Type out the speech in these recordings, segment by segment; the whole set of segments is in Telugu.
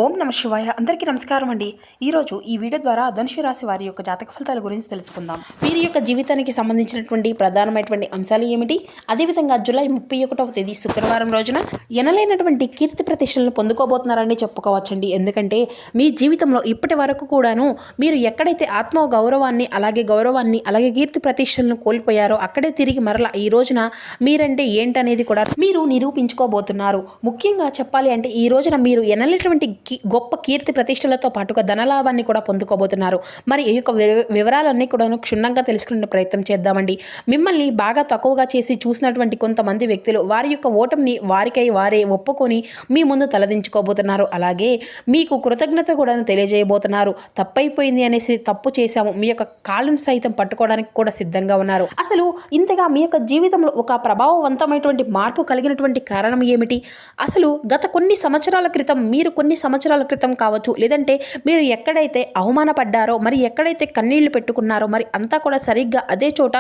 ఓం నమ శివాయ. అందరికీ నమస్కారం అండి. ఈరోజు ఈ వీడియో ద్వారా ధనుసు రాశి వారి యొక్క జాతక ఫలితాల గురించి తెలుసుకుందాం. వీరి యొక్క జీవితానికి సంబంధించినటువంటి ప్రధానమైనటువంటి అంశాలు ఏమిటి, అదేవిధంగా జూలై 31వ తేదీ శుక్రవారం రోజున ఎనలేనటువంటి కీర్తి ప్రతిష్టలను పొందుకోబోతున్నారని చెప్పుకోవచ్చండి. ఎందుకంటే మీ జీవితంలో ఇప్పటి వరకు కూడాను మీరు ఎక్కడైతే ఆత్మ గౌరవాన్ని అలాగే కీర్తి ప్రతిష్టలను కోల్పోయారో అక్కడే తిరిగి మరలా ఈ రోజున మీరంటే ఏంటనేది కూడా మీరు నిరూపించుకోబోతున్నారు. ముఖ్యంగా చెప్పాలి అంటే ఈ రోజున మీరు ఎనలేటువంటి గొప్ప కీర్తి ప్రతిష్టలతో పాటుగా ధనలాభాన్ని కూడా పొందుకోబోతున్నారు. మరి ఈ యొక్క వివరాలన్నీ కూడా క్షుణ్ణంగా తెలుసుకునే ప్రయత్నం చేద్దామండి. మిమ్మల్ని బాగా తక్కువగా చేసి చూసినటువంటి కొంతమంది వ్యక్తులు వారి యొక్క ఓటమిని వారికై వారే ఒప్పుకొని మీ ముందు తలదించుకోబోతున్నారు. అలాగే మీకు కృతజ్ఞత కూడా తెలియజేయబోతున్నారు. తప్పైపోయింది అనేసి తప్పు చేశాము, మీ యొక్క కాళ్ళను సైతం పట్టుకోవడానికి కూడా సిద్ధంగా ఉన్నారు. అసలు ఇంతగా మీ యొక్క జీవితంలో ఒక ప్రభావవంతమైనటువంటి మార్పు కలిగినటువంటి కారణం ఏమిటి? అసలు గత కొన్ని సంవత్సరాల క్రితం మీరు కొన్ని సంవత్సరాల క్రితం కావచ్చు, లేదంటే మీరు ఎక్కడైతే అవమానపడ్డారో, మరి ఎక్కడైతే కన్నీళ్లు పెట్టుకున్నారో, మరి అంతా కూడా సరిగ్గా అదే చోట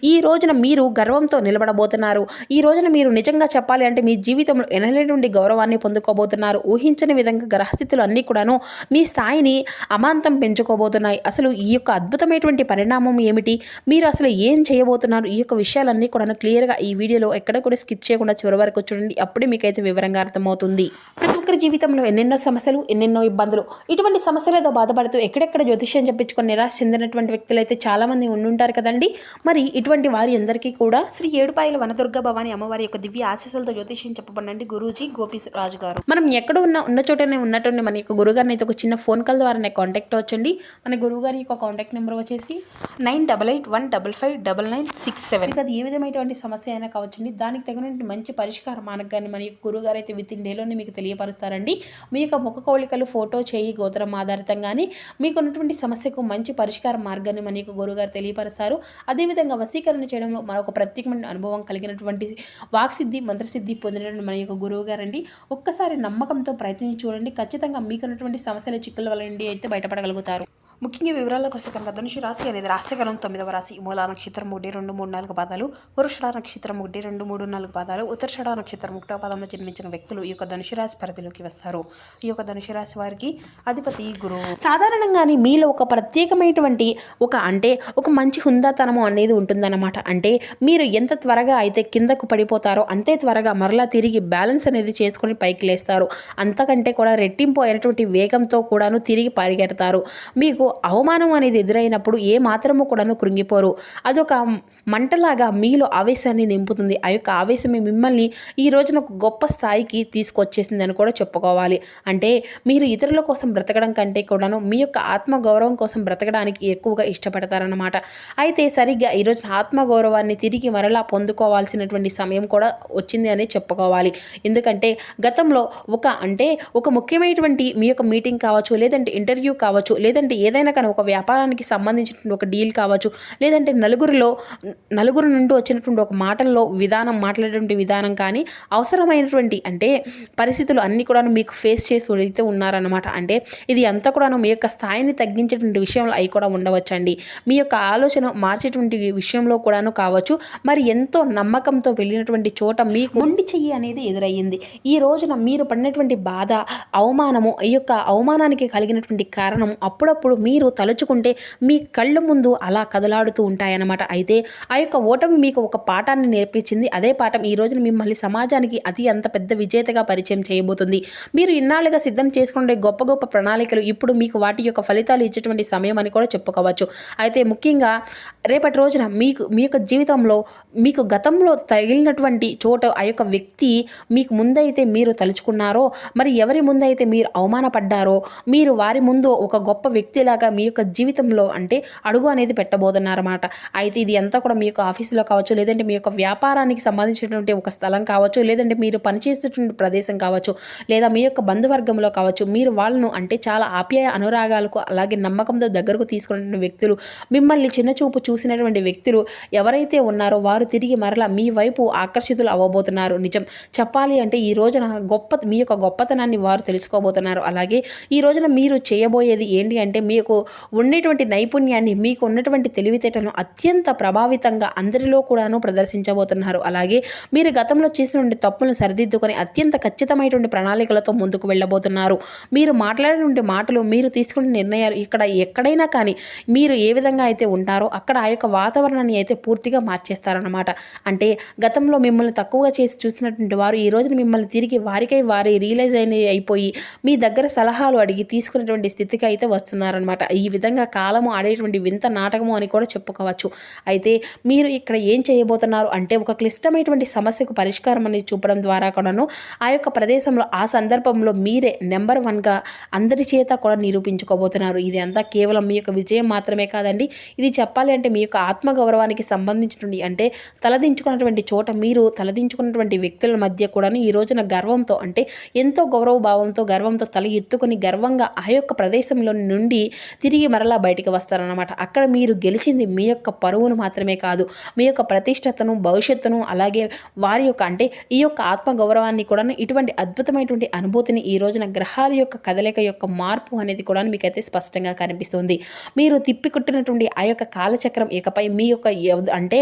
ఈ రోజున మీరు గర్వంతో నిలబడబోతున్నారు. ఈ రోజున మీరు నిజంగా చెప్పాలి అంటే మీ జీవితంలో ఎనలేని గౌరవాన్ని పొందుకోబోతున్నారు. ఊహించని విధంగా గ్రహస్థితులు అన్నీ కూడాను మీ స్థాయిని అమాంతం పెంచుకోబోతున్నాయి. అసలు ఈ యొక్క అద్భుతమైనటువంటి పరిణామం ఏమిటి, మీరు అసలు ఏం చేయబోతున్నారు, ఈ యొక్క విషయాలన్నీ కూడా క్లియర్గా ఈ వీడియోలో ఎక్కడ కూడా స్కిప్ చేయకుండా చివరి వరకు చూడండి. అప్పుడే మీకైతే వివరంగా అర్థమవుతుంది. ప్రతి ఒక్కరి జీవితంలో ఎన్నెన్నో సమస్యలు, ఎన్నెన్నో ఇబ్బందులు, ఇటువంటి సమస్యలతో బాధపడుతూ ఎక్కడెక్కడ జ్యోతిష్యం చెప్పించుకొని నిరాశ చెందినటువంటి వ్యక్తులు అయితే చాలామంది ఉండుంటారు కదండి. మరి ఇటువంటి వారి అందరికీ కూడా శ్రీ ఏడుపాయల వనదుర్గ భవాని అమ్మవారి యొక్క దివ్య ఆశీస్సులతో జ్యోతిష్యం చెప్పబడండి గురూజీ గోపి రాజు గారు. మనం ఎక్కడ ఉన్న చోటనే ఉన్నటువంటి మన యొక్క గురుగారిని అయితే ఒక చిన్న ఫోన్ కాల్ ద్వారా కాంటాక్ట్ అవ్వచ్చండి. మన గురువుగారి యొక్క కాంటాక్ట్ నెంబర్ వచ్చేసి 9881559967. అది ఏ విధమైనటువంటి సమస్య అయినా కావచ్చండి, దానికి తగినటువంటి మంచి పరిష్కార మార్గాన్ని మన యొక్క గురుగారు అయితే విత్ ఇన్ డేలోనే మీకు తెలియపరుస్తారండి. మీ యొక్క ముఖ కవళికలు, ఫోటో, చేయి, గోత్రం ఆధారితంగానే మీకు ఉన్నటువంటి సమస్యకు మంచి పరిష్కార మార్గాన్ని మన యొక్క గురుగారు తెలియపరుస్తారు. అదేవిధంగా వశీకరణ చేయడంలో మరొక ప్రత్యేకమైన అనుభవం కలిగినటువంటి వాక్సిద్ధి, మంత్రసిద్ధి పొందినటువంటి మన యొక్క గురువు గారండి. ఒక్కసారి నమ్మకంతో ప్రయత్నించి చూడండి, ఖచ్చితంగా మీకు ఉన్నటువంటి సమస్యల చిక్కుల వల్ల అయితే బయటపడగలుగుతారు. ముఖ్యంగా వివరాలకు వస్తే కనుక ధనుసు రాశి అనేది రాశిగణం 9వ రాశి. మూలా నక్షత్రం 1, 2, 3, 4 పాదాలు, పురుషుడ నక్షత్రం 1, 2, 3, 4 పాదాలు, ఉత్తరషడ నక్షత్రం 1వ పాదంలో జన్మించిన వ్యక్తులు ఈ యొక్క ధనుసు రాశి పరిధిలోకి వస్తారు. ఈ యొక్క ధనుసు రాశి వారికి అధిపతి గురువు. సాధారణంగానే మీలో ఒక ప్రత్యేకమైనటువంటి ఒక మంచి హుందాతనము అనేది ఉంటుందన్నమాట. అంటే మీరు ఎంత త్వరగా అయితే కిందకు పడిపోతారో అంతే త్వరగా మరలా తిరిగి బ్యాలెన్స్ అనేది చేసుకొని పైకి లేస్తారు. అంతకంటే కూడా రెట్టింపు అయినటువంటి వేగంతో కూడాను తిరిగి పరిగెడతారు. మీకు అవమానం అనేది ఎదురైనప్పుడు ఏ మాత్రము కూడాను కృంగిపోరు. అదొక మంటలాగా మీలో ఆవేశాన్ని నింపుతుంది. ఆ యొక్క ఆవేశమే మిమ్మల్ని ఈ రోజున ఒక గొప్ప స్థాయికి తీసుకొచ్చేసింది అని కూడా చెప్పుకోవాలి. అంటే మీరు ఇతరుల కోసం బ్రతకడం కంటే కూడాను మీ యొక్క ఆత్మగౌరవం కోసం బ్రతకడానికి ఎక్కువగా ఇష్టపడతారన్నమాట. అయితే సరిగ్గా ఈ రోజున ఆత్మగౌరవాన్ని తిరిగి మరలా పొందుకోవాల్సినటువంటి సమయం కూడా వచ్చింది అని చెప్పుకోవాలి. ఎందుకంటే గతంలో ఒక ముఖ్యమైనటువంటి మీ యొక్క మీటింగ్ కావచ్చు, లేదంటే ఇంటర్వ్యూ కావచ్చు, లేదంటే ఏదైనా కానీ ఒక వ్యాపారానికి సంబంధించినటువంటి ఒక డీల్ కావచ్చు, లేదంటే నలుగురు నుండి వచ్చినటువంటి ఒక మాట్లాడేటువంటి విధానం కానీ అవసరమైనటువంటి పరిస్థితులు అన్నీ కూడా మీకు ఫేస్ చేసి అయితే ఉన్నారన్నమాట. అంటే ఇది అంతా కూడా మీ యొక్క స్థాయిని తగ్గించేటువంటి విషయంలో అవి కూడా ఉండవచ్చండి. మీ యొక్క ఆలోచన మార్చేటువంటి విషయంలో కూడాను కావచ్చు. మరి ఎంతో నమ్మకంతో వెళ్ళినటువంటి చోట మీకు మొండి చెయ్యి అనేది ఎదురయ్యింది. ఈ రోజున మీరు పడినటువంటి బాధ, అవమానము, ఈ యొక్క అవమానానికి కలిగినటువంటి కారణం అప్పుడప్పుడు మీరు తలుచుకుంటే మీ కళ్ళ ముందు అలా కదలాడుతూ ఉంటాయన్నమాట. అయితే ఆ యొక్క ఓటమి మీకు ఒక పాఠాన్ని నేర్పించింది. అదే పాఠం ఈ రోజున మిమ్మల్ని సమాజానికి అంత పెద్ద విజేతగా పరిచయం చేయబోతుంది. మీరు ఇన్నాళ్ళుగా సిద్ధం చేసుకునే గొప్ప గొప్ప ప్రణాళికలు ఇప్పుడు మీకు వాటి యొక్క ఫలితాలు ఇచ్చేటువంటి సమయం అని కూడా చెప్పుకోవచ్చు. అయితే ముఖ్యంగా రేపటి రోజున మీ యొక్క జీవితంలో మీకు గతంలో తగిలినటువంటి చోట ఆ యొక్క వ్యక్తి మీకు ముందైతే మీరు తలుచుకున్నారో, మరి ఎవరి ముందైతే మీరు అవమానపడ్డారో, మీరు వారి ముందు ఒక గొప్ప వ్యక్తిలాగా మీ యొక్క జీవితంలో అడుగు అనేది పెట్టబోతున్నారన్నమాట. అయితే ఇది అంతా కూడా మీ యొక్క ఆఫీసులో కావచ్చు, లేదంటే మీ యొక్క వ్యాపారానికి సంబంధించినటువంటి ఒక స్థలం కావచ్చు, లేదంటే మీరు పనిచేసేటువంటి ప్రదేశం కావచ్చు, లేదా మీ యొక్క బంధువర్గంలో కావచ్చు. మీరు వాళ్ళను చాలా ఆప్యాయ అనురాగాలకు అలాగే నమ్మకంతో దగ్గరకు తీసుకున్న వ్యక్తులు, మిమ్మల్ని చిన్నచూపు చూసినటువంటి వ్యక్తులు ఎవరైతే ఉన్నారో వారు తిరిగి మరలా మీ వైపు ఆకర్షితులు అవ్వబోతున్నారు. నిజం చెప్పాలి అంటే ఈ రోజున మీ యొక్క గొప్పతనాన్ని వారు తెలుసుకోబోతున్నారు. అలాగే ఈ రోజున మీరు చేయబోయేది ఏంటి అంటే మీ మీకు ఉండేటువంటి నైపుణ్యాన్ని, మీకు ఉన్నటువంటి తెలివితేటలను అత్యంత ప్రభావితంగా అందరిలో కూడాను ప్రదర్శించబోతున్నారు. అలాగే మీరు గతంలో చేసినటువంటి తప్పులను సరిదిద్దుకొని అత్యంత ఖచ్చితమైనటువంటి ప్రణాళికలతో ముందుకు వెళ్ళబోతున్నారు. మీరు మాట్లాడినటువంటి మాటలు, మీరు తీసుకునే నిర్ణయాలు ఎక్కడైనా కానీ మీరు ఏ విధంగా అయితే ఉంటారో అక్కడ ఆ యొక్క వాతావరణాన్ని అయితే పూర్తిగా మార్చేస్తారన్నమాట. అంటే గతంలో మిమ్మల్ని తక్కువగా చేసి చూసినటువంటి వారు ఈ రోజున మిమ్మల్ని తిరిగి వారికై వారి రియలైజ్ అయిపోయి మీ దగ్గర సలహాలు అడిగి తీసుకునేటువంటి స్థితికి అయితే వస్తున్నారనమాట. ఈ విధంగా కాలము ఆడేటువంటి వింత నాటకము అని కూడా చెప్పుకోవచ్చు. అయితే మీరు ఇక్కడ ఏం చేయబోతున్నారు అంటే ఒక క్లిష్టమైనటువంటి సమస్యకు పరిష్కారం అనేది చూపడం ద్వారా కూడాను ఆ యొక్క ప్రదేశంలో ఆ సందర్భంలో మీరే నెంబర్ 1గా అందరి చేత కూడా నిరూపించుకోబోతున్నారు. ఇది అంతా కేవలం మీ యొక్క విజయం మాత్రమే కాదండి. ఇది చెప్పాలి అంటే మీ యొక్క ఆత్మగౌరవానికి సంబంధించినటువంటి అంటే తలదించుకున్నటువంటి చోట మీరు తలదించుకున్నటువంటి వ్యక్తుల మధ్య కూడాను ఈ రోజున గర్వంతో అంటే ఎంతో గౌరవ భావంతో గర్వంతో తల ఎత్తుకొని గర్వంగా ఆ యొక్క ప్రదేశంలో నుండి తిరిగి మరలా బయటికి వస్తారన్నమాట. అక్కడ మీరు గెలిచింది మీ యొక్క పరువును మాత్రమే కాదు, మీ యొక్క ప్రతిష్టతను, భవిష్యత్తును, అలాగే వారి యొక్క అంటే ఈ యొక్క ఆత్మగౌరవాన్ని కూడా ఇటువంటి అద్భుతమైనటువంటి అనుభూతిని ఈ రోజున గ్రహాల యొక్క కదలిక యొక్క మార్పు అనేది కూడా మీకైతే స్పష్టంగా కనిపిస్తుంది. మీరు తిప్పికొట్టినటువంటి ఆ యొక్క కాలచక్రం ఇకపై మీ యొక్క అంటే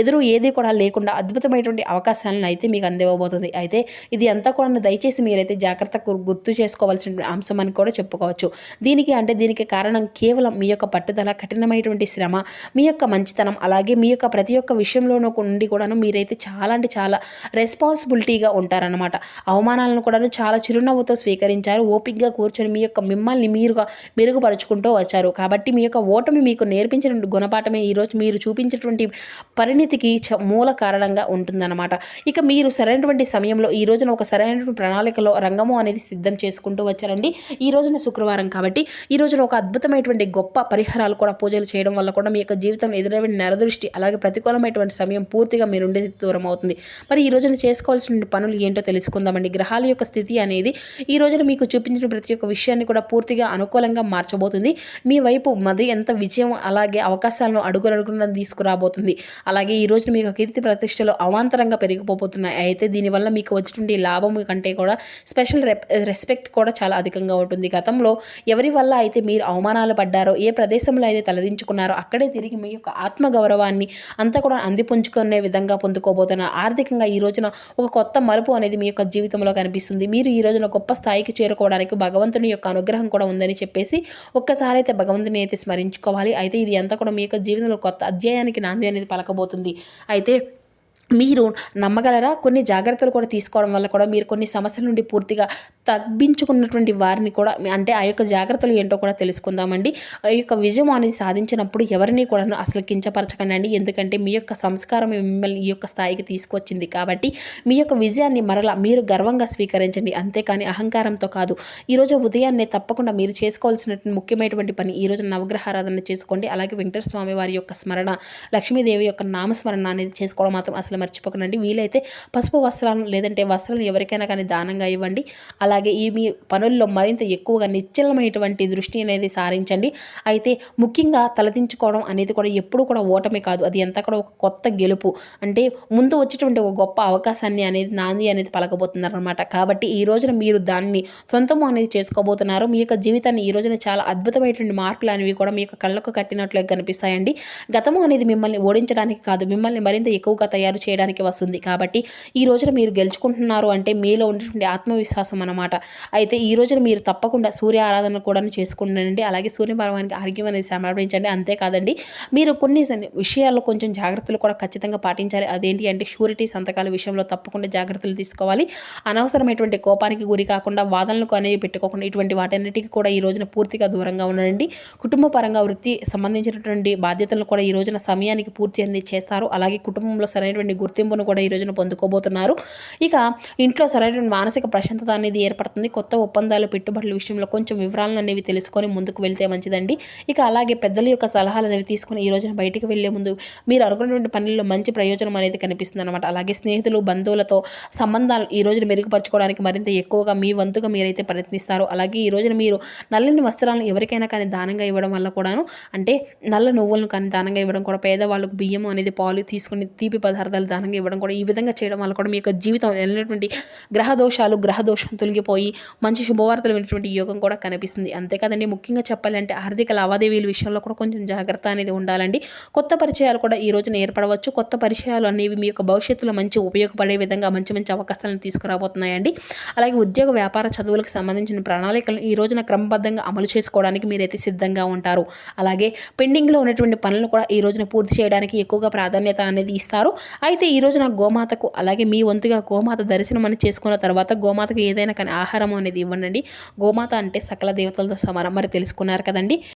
ఎదురు ఏది కూడా లేకుండా అద్భుతమైనటువంటి అవకాశాలను అయితే మీకు అందివ్వబోతుంది. అయితే ఇది అంతా కూడా దయచేసి మీరైతే జాగ్రత్త గుర్తు చేసుకోవాల్సిన అంశం అని కూడా చెప్పుకోవచ్చు. దీనికి కారణం కేవలం మీ యొక్క పట్టుదల, కఠినమైనటువంటి శ్రమ, మీ యొక్క మంచితనం, అలాగే మీ యొక్క ప్రతి ఒక్క విషయంలోనూ నుండి కూడాను మీరైతే చాలా అంటే చాలా రెస్పాన్సిబిలిటీగా ఉంటారనమాట. అవమానాలను కూడాను చాలా చిరునవ్వుతో స్వీకరించారు. ఓపికగా కూర్చొని మీ యొక్క మిమ్మల్ని మీరుగా మెరుగుపరుచుకుంటూ వచ్చారు. కాబట్టి మీ యొక్క ఓటమి మీకు నేర్పించిన గుణపాఠమే ఈరోజు మీరు చూపించేటువంటి పరిణితికి మూల కారణంగా ఉంటుందన్నమాట. ఇక మీరు సరైనటువంటి సమయంలో ఈ రోజున ఒక సరైనటువంటి ప్రణాళికలో రంగము అనేది సిద్ధం చేసుకుంటూ వచ్చారండి. ఈ రోజున శుక్రవారం కాబట్టి ఈ రోజున ఒక అద్భుతమైనటువంటి గొప్ప పరిహారాలు కూడా పూజలు చేయడం వల్ల కూడా మీ యొక్క జీవితంలో ఎదురైన నరదృష్టి అలాగే ప్రతికూలమైనటువంటి సమయం పూర్తిగా మీ నుండి దూరం అవుతుంది. మరి ఈ రోజున చేసుకోవాల్సిన పనులు ఏంటో తెలుసుకుందామండి. గ్రహాల యొక్క స్థితి అనేది ఈ రోజున మీకు చూపించిన ప్రతి ఒక్క విషయాన్ని కూడా పూర్తిగా అనుకూలంగా మార్చబోతుంది. మీ వైపు మరి ఎంత విజయం అలాగే అవకాశాలను అడుగున తీసుకురాబోతుంది. అలాగే ఈ రోజున మీకు కీర్తి ప్రతిష్టలు అవాంతరంగా పెరిగిపోతున్నాయి. అయితే దీనివల్ల మీకు వచ్చినటువంటి లాభం కంటే కూడా స్పెషల్ రెస్పెక్ట్ కూడా చాలా అధికంగా ఉంటుంది. గతంలో ఎవరి వల్ల అయితే మీరు అవమానాలు పడ్డారో, ఏ ప్రదేశంలో అయితే తలదించుకున్నారో అక్కడే తిరిగి మీ యొక్క ఆత్మగౌరవాన్ని అంతా కూడా అందిపుంచుకునే విధంగా పొందుకోబోతున్నారు. ఆర్థికంగా ఈ రోజున ఒక కొత్త మలుపు అనేది మీ యొక్క జీవితంలో కనిపిస్తుంది. మీరు ఈ రోజున గొప్ప స్థాయికి చేరుకోవడానికి భగవంతుని యొక్క అనుగ్రహం కూడా ఉందని చెప్పేసి ఒక్కసారి అయితే భగవంతుని అయితే స్మరించుకోవాలి. అయితే ఇది అంతా కూడా మీ యొక్క జీవితంలో కొత్త అధ్యాయానికి నాంది అనేది పలకబోతుంది. అయితే మీరు నమ్మగలరా? కొన్ని జాగ్రత్తలు కూడా తీసుకోవడం వల్ల కూడా మీరు కొన్ని సమస్యల నుండి పూర్తిగా తగ్గించుకున్నటువంటి వారిని కూడా అంటే ఆ యొక్క జాగ్రత్తలు ఏంటో కూడా తెలుసుకుందామండి. ఆ యొక్క విజయం అనేది సాధించినప్పుడు ఎవరిని కూడా అసలు కించపరచకండి. ఎందుకంటే మీ యొక్క సంస్కారం మిమ్మల్ని ఈ యొక్క స్థాయికి తీసుకొచ్చింది. కాబట్టి మీ యొక్క విజయాన్ని మరలా మీరు గర్వంగా స్వీకరించండి, అంతేకాని అహంకారంతో కాదు. ఈరోజు ఉదయాన్నే తప్పకుండా మీరు చేసుకోవాల్సినటువంటి ముఖ్యమైనటువంటి పని ఈరోజు నవగ్రహారాధన చేసుకోండి. అలాగే వెంకటేశ్వర స్వామి వారి యొక్క స్మరణ, లక్ష్మీదేవి యొక్క నామస్మరణ అనేది చేసుకోవడం మాత్రం అసలు మర్చిపోకండి. వీలైతే పసుపు వస్త్రాలను లేదంటే వస్త్రాలను ఎవరికైనా కానీ దానంగా ఇవ్వండి. అలాగే ఈ మీ పనుల్లో మరింత ఎక్కువగా నిశ్చలమైనటువంటి దృష్టి అనేది సారించండి. అయితే ముఖ్యంగా తలదించుకోవడం అనేది కూడా ఎప్పుడు కూడా ఓటమి కాదు, అది ఎంత కూడా ఒక కొత్త గెలుపు. అంటే ముందు వచ్చేటువంటి ఒక గొప్ప అవకాశాన్ని అనేది నాంది అనేది పలకబోతున్నారనమాట. కాబట్టి ఈ రోజున మీరు దాన్ని సొంతము అనేది చేసుకోబోతున్నారు. మీ యొక్క జీవితాన్ని ఈ రోజున చాలా అద్భుతమైనటువంటి మార్పులు అనేవి కూడా మీ యొక్క కళ్ళకు కట్టినట్లుగా కనిపిస్తాయండి. గతము అనేది మిమ్మల్ని ఓడించడానికి కాదు, మిమ్మల్ని మరింత ఎక్కువగా తయారు చేయడానికి వస్తుంది. కాబట్టి ఈ రోజున మీరు గెలుచుకుంటున్నారు అంటే మీలో ఉన్నటువంటి ఆత్మవిశ్వాసం అన్నమాట. అయితే ఈ రోజున మీరు తప్పకుండా సూర్య ఆరాధన కూడా చేసుకుండండి. అలాగే సూర్యభగవానికి ఆరోగ్యం అనేది సమర్పించండి. అంతేకాదండి, మీరు కొన్ని విషయాల్లో కొంచెం జాగ్రత్తలు కూడా ఖచ్చితంగా పాటించాలి. అదేంటి అంటే షూరిటీ సంతకాల విషయంలో తప్పకుండా జాగ్రత్తలు తీసుకోవాలి. అనవసరమైనటువంటి కోపానికి గురి కాకుండా వాదనలకు అనేవి పెట్టుకోకుండా ఇటువంటి వాటన్నిటికీ కూడా ఈ రోజున పూర్తిగా దూరంగా ఉండండి. కుటుంబ పరంగా వృత్తి సంబంధించినటువంటి బాధ్యతలను కూడా ఈ రోజున సమయానికి పూర్తి అనేది చేస్తారు. అలాగే కుటుంబంలో సరైనటువంటి గుర్తింపును కూడా ఈ రోజున పొందుకోబోతున్నారు. ఇక ఇంట్లో సరైనటువంటి మానసిక ప్రశాంతత అనేది ఏర్పడుతుంది. కొత్త ఒప్పందాలు, పెట్టుబడుల విషయంలో కొంచెం వివరాలను అనేవి తెలుసుకొని ముందుకు వెళ్తే మంచిదండి. ఇక అలాగే పెద్దల యొక్క సలహాలు అనేవి తీసుకుని ఈ రోజున బయటికి వెళ్లే ముందు మీరు అనుకున్నటువంటి పనుల్లో మంచి ప్రయోజనం అనేది కనిపిస్తుంది అనమాట. అలాగే స్నేహితులు, బంధువులతో సంబంధాలు ఈ రోజున మెరుగుపరచుకోవడానికి మరింత ఎక్కువగా మీ వంతుగా మీరైతే ప్రయత్నిస్తారు. అలాగే ఈ రోజున మీరు నల్లని వస్త్రాలను ఎవరికైనా కానీ దానంగా ఇవ్వడం వల్ల కూడాను అంటే నల్ల నువ్వులను కానీ దానంగా ఇవ్వడం కూడా, పేదవాళ్ళకు బియ్యం అనేది పాలు తీసుకుని తీపి పదార్థాలు దానంగా ఇవ్వడం కూడా, ఈ విధంగా చేయడం వల్ల కూడా మీ యొక్క జీవితం వెళ్ళినటువంటి గ్రహదోషం తొలగిపోయి మంచి శుభవార్తలు వినేటువంటి యోగం కూడా కనిపిస్తుంది. అంతేకాదండి, ముఖ్యంగా చెప్పాలంటే ఆర్థిక లావాదేవీల విషయంలో కూడా కొంచెం జాగ్రత్త అనేది ఉండాలండి. కొత్త పరిచయాలు కూడా ఈ రోజున ఏర్పడవచ్చు. కొత్త పరిచయాలు అనేవి మీ యొక్క భవిష్యత్తులో మంచి ఉపయోగపడే విధంగా మంచి మంచి అవకాశాలను తీసుకురాబోతున్నాయండి. అలాగే ఉద్యోగ వ్యాపార చదువులకు సంబంధించిన ప్రణాళికలను ఈ రోజున క్రమబద్ధంగా అమలు చేసుకోవడానికి మీరైతే సిద్ధంగా ఉంటారు. అలాగే పెండింగ్లో ఉన్నటువంటి పనులను కూడా ఈ రోజున పూర్తి చేయడానికి ఎక్కువగా ప్రాధాన్యత అనేది ఇస్తారు. అయితే ఈ రోజున గోమాతకు, అలాగే మీ వంతుగా గోమాత దర్శనం అని చేసుకున్న తర్వాత గోమాతకు ఏదైనా కానీ ఆహారం అనేది ఇవ్వండి. గోమాత అంటే సకల దేవతలతో సమానం. మరి తెలుసుకున్నారు కదండి.